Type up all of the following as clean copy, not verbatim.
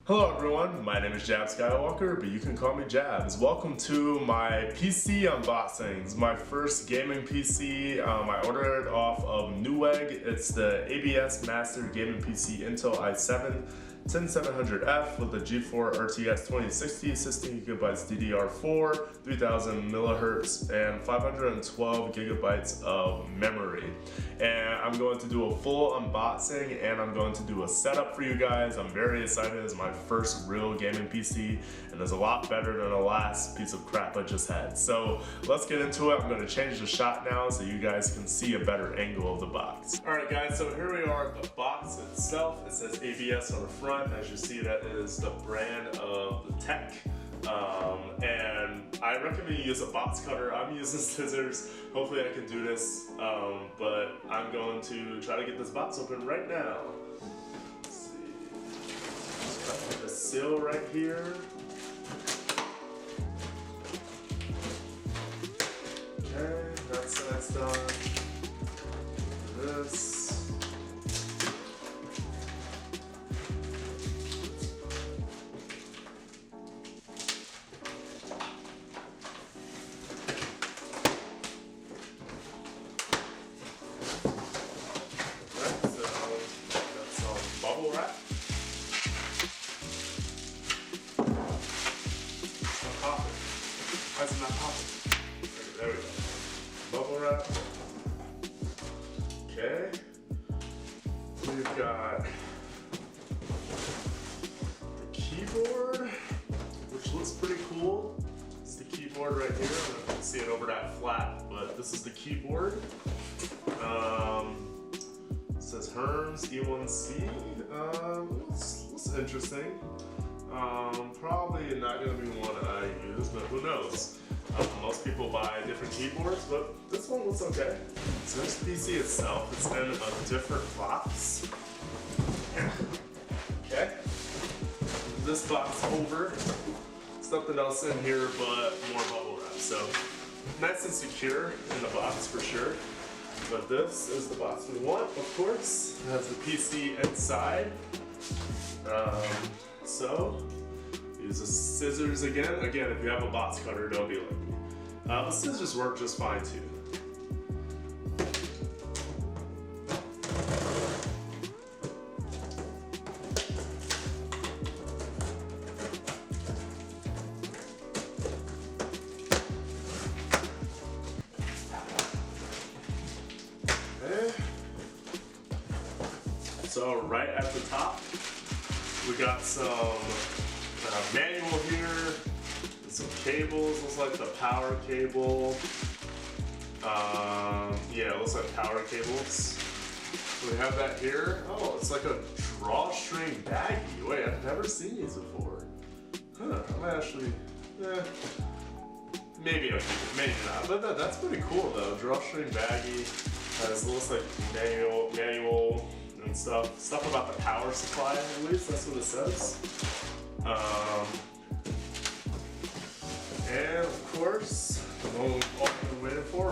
Hello everyone, my name is JabsSkyWalker, but you can call me Jabs. Welcome to my PC unboxings. My first gaming PC, I ordered it off of Newegg. It's the ABS Master Gaming PC Intel i7 10700F with the GeForce RTX 2060, 16GB DDR4, 3000 MHz, and 512 GB of memory. And I'm going to do a full unboxing and I'm going to do a setup for you guys. I'm very excited. It's my first real gaming PC and it's a lot better than the last piece of crap I just had. So let's get into it. I'm going to change the shot now so you guys can see a better angle of the box. Alright guys, so here we are at the box itself. It says ABS on the front. As you see, that is the brand of the tech. And I recommend you use a box cutter. I'm using scissors. Hopefully I can do this, but I'm going to try to get this box open right now. Let's see. Just cut the seal right here. Okay, that's done. This. Bubble wrap. It's not popping. Why is it not popping? There we go. Bubble wrap. Okay. We've got the keyboard, which looks pretty cool. It's the keyboard right here. I don't know if you can see it over that flap, but this is the keyboard. It says Hermes E1C. Looks interesting. Probably not going to be one I use, but who knows? Most people buy different keyboards, but this one looks okay. So this PC itself, it's in a different box. Okay. This box over. Something else in here, but more bubble wrap. So nice and secure in the box for sure. But this is the box we want, of course. It has the PC inside. So, use the scissors again. Again, if you have a box cutter, don't be like me. The scissors work just fine too. So right at the top, we got some manual here, and some cables. Looks like the power cable. Yeah, it looks like power cables. So we have that here. Oh, it's like a drawstring baggie. Wait, I've never seen these before. Huh, I might actually, maybe not. But that's pretty cool though. Drawstring baggie. It looks like manual. And stuff about the power supply, at least that's what it says. And of course, the one we've all been waiting for.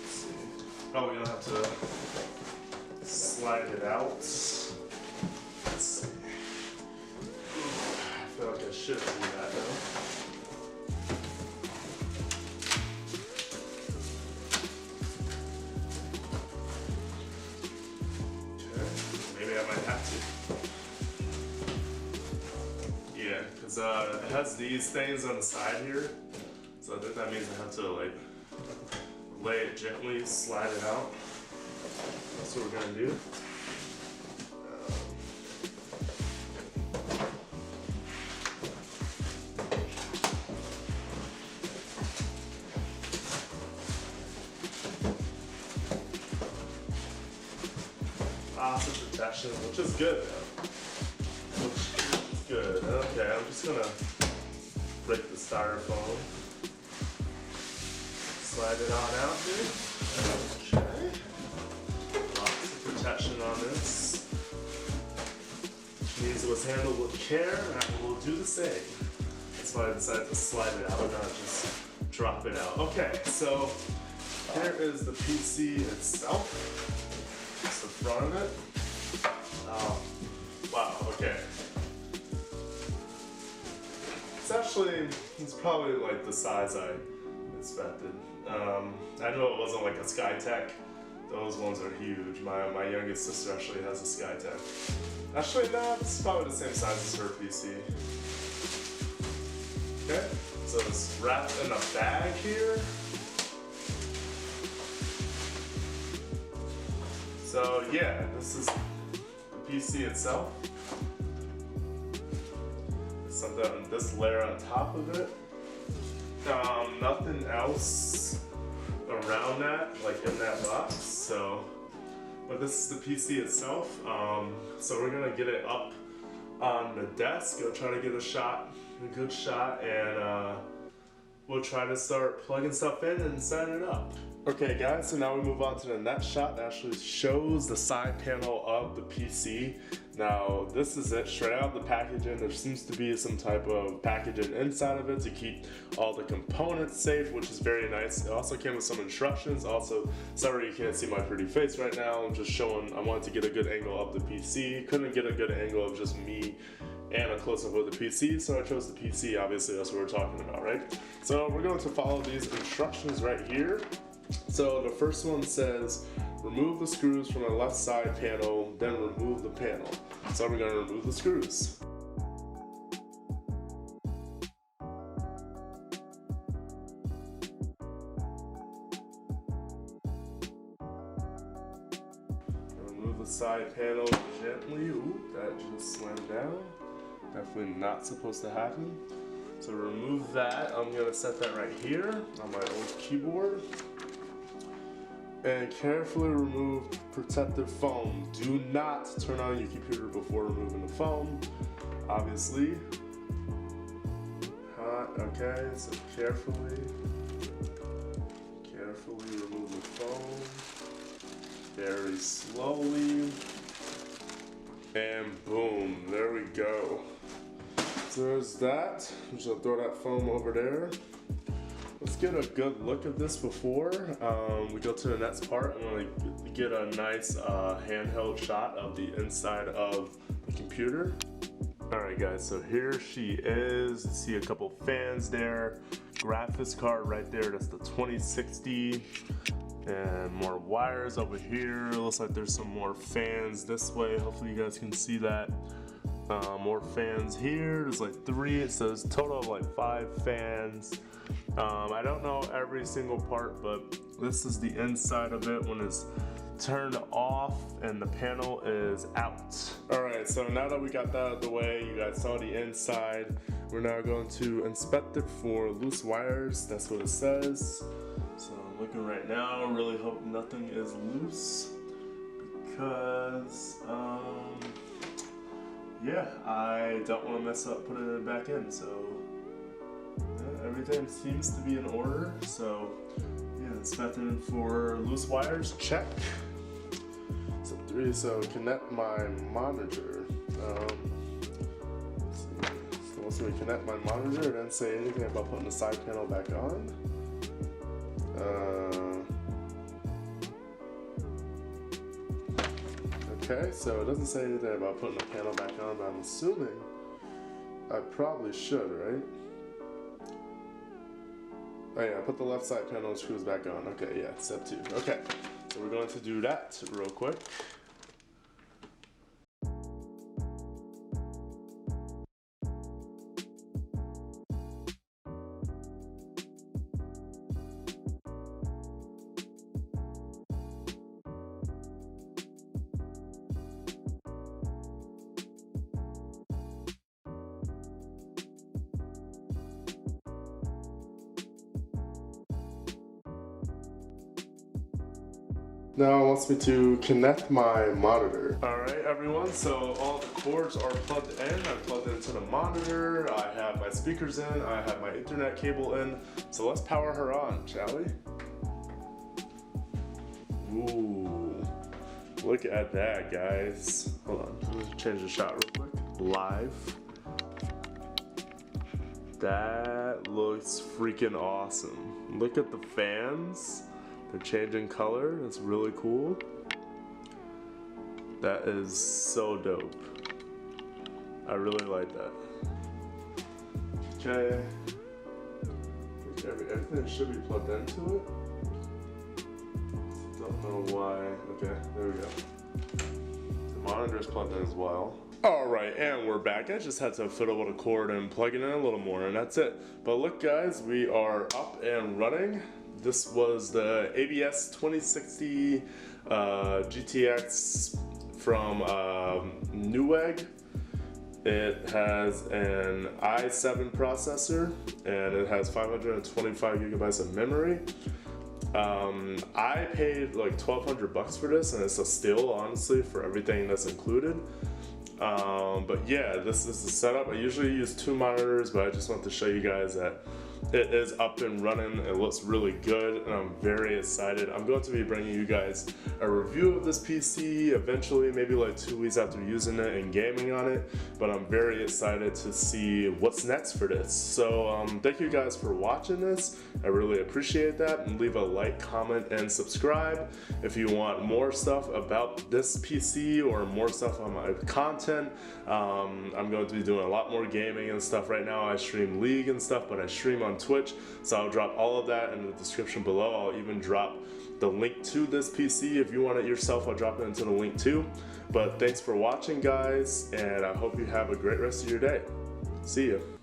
Let's see. Probably gonna have to slide it out. Let's see. I feel like I should do that though. Yeah, because it has these things on the side here, so I think that means I have to like lay it gently, slide it out. That's what we're gonna do. Lots of protection, which is good though. Good. Okay, I'm just gonna break the styrofoam. Slide it on out here. Okay. Lots of protection on this. Which means it was handled with care, and I will do the same. That's why I decided to slide it out and not just drop it out. Okay, so here is the PC itself. It's the front of it. Wow, okay. It's probably like the size I expected. I know it wasn't like a SkyTech. Those ones are huge. My youngest sister actually has a SkyTech. Actually, no, it's probably the same size as her PC. Okay, so it's wrapped in a bag here. So yeah, this is the PC itself. Something, this layer on top of it. Nothing else around that, like in that box. So, but this is the PC itself. So we're gonna get it up on the desk. Go try to get a good shot, and we'll try to start plugging stuff in and setting it up. Okay guys, so now we move on to the next shot that actually shows the side panel of the PC. Now this is it straight out of the packaging. There seems to be some type of packaging inside of it to keep all the components safe, which is very nice. It also came with some instructions. Also, sorry you can't see my pretty face right now. I'm just showing, I wanted to get a good angle of the PC. Couldn't get a good angle of just me and a close-up of the PC, so I chose the PC. Obviously that's what we're talking about, right? So we're going to follow these instructions right here. So the first one says, remove the screws from the left side panel, then remove the panel. So we're going to remove the screws. Remove the side panel gently. Ooh, that just slammed down. Definitely not supposed to happen. So remove that. I'm going to set that right here on my old keyboard. And carefully remove protective foam. Do not turn on your computer before removing the foam, obviously. Okay, so carefully remove the foam. Very slowly. And boom, there we go. So there's that. I'm just gonna throw that foam over there. Let's get a good look at this before we go to the next part. I'm going to get a nice handheld shot of the inside of the computer. Alright guys, so here she is. You see a couple fans there. Graphics card right there, that's the 2060. And more wires over here. Looks like there's some more fans this way. Hopefully you guys can see that. More fans here. There's like 3. It says total of like 5 fans. I don't know every single part, but this is the inside of it when it's turned off and the panel is out. Alright, so now that we got that out of the way, you guys saw the inside. We're now going to inspect it for loose wires. That's what it says. So I'm looking right now, really hope nothing is loose because yeah, I don't want to mess up putting it back in. So yeah, everything seems to be in order. So yeah, inspecting for loose wires, check. So 3, so connect my monitor. Let's see. So once we connect my monitor, it didn't say anything about putting the side panel back on. Okay, so it doesn't say anything about putting the panel back on, but I'm assuming I probably should, right? Oh yeah, put the left side panel and screws back on. Okay, yeah, step 2. Okay, so we're going to do that real quick. Now it wants me to connect my monitor. Alright everyone, so all the cords are plugged in. I plugged into the monitor, I have my speakers in, I have my internet cable in. So let's power her on, shall we? Ooh, look at that guys. Hold on, let me change the shot real quick. Live. That looks freaking awesome. Look at the fans. They're changing color. It's really cool. That is so dope. I really like that. Okay. Everything should be plugged into it. Don't know why. Okay, there we go. The monitor is plugged in as well. Alright, and we're back. I just had to fiddle with a cord and plug it in a little more, and that's it. But look guys, we are up and running. This was the ABS 2060 GTX from Newegg. It has an i7 processor and it has 525 gigabytes of memory. I paid like $1,200 for this, and it's a steal, honestly, for everything that's included. But yeah, this is the setup. I usually use 2 monitors, but I just want to show you guys that it is up and running. It looks really good, and I'm very excited. I'm going to be bringing you guys a review of this PC eventually, maybe like 2 weeks after using it and gaming on it. But I'm very excited to see what's next for this. So thank you guys for watching this. I really appreciate that. And leave a like, comment, and subscribe if you want more stuff about this PC or more stuff on my content. I'm going to be doing a lot more gaming and stuff. Right now I stream League and stuff, but I stream on Twitch, so I'll drop all of that in the description below. I'll even drop the link to this PC if you want it yourself. I'll drop it into the link too. But thanks for watching guys, and I hope you have a great rest of your day. See you.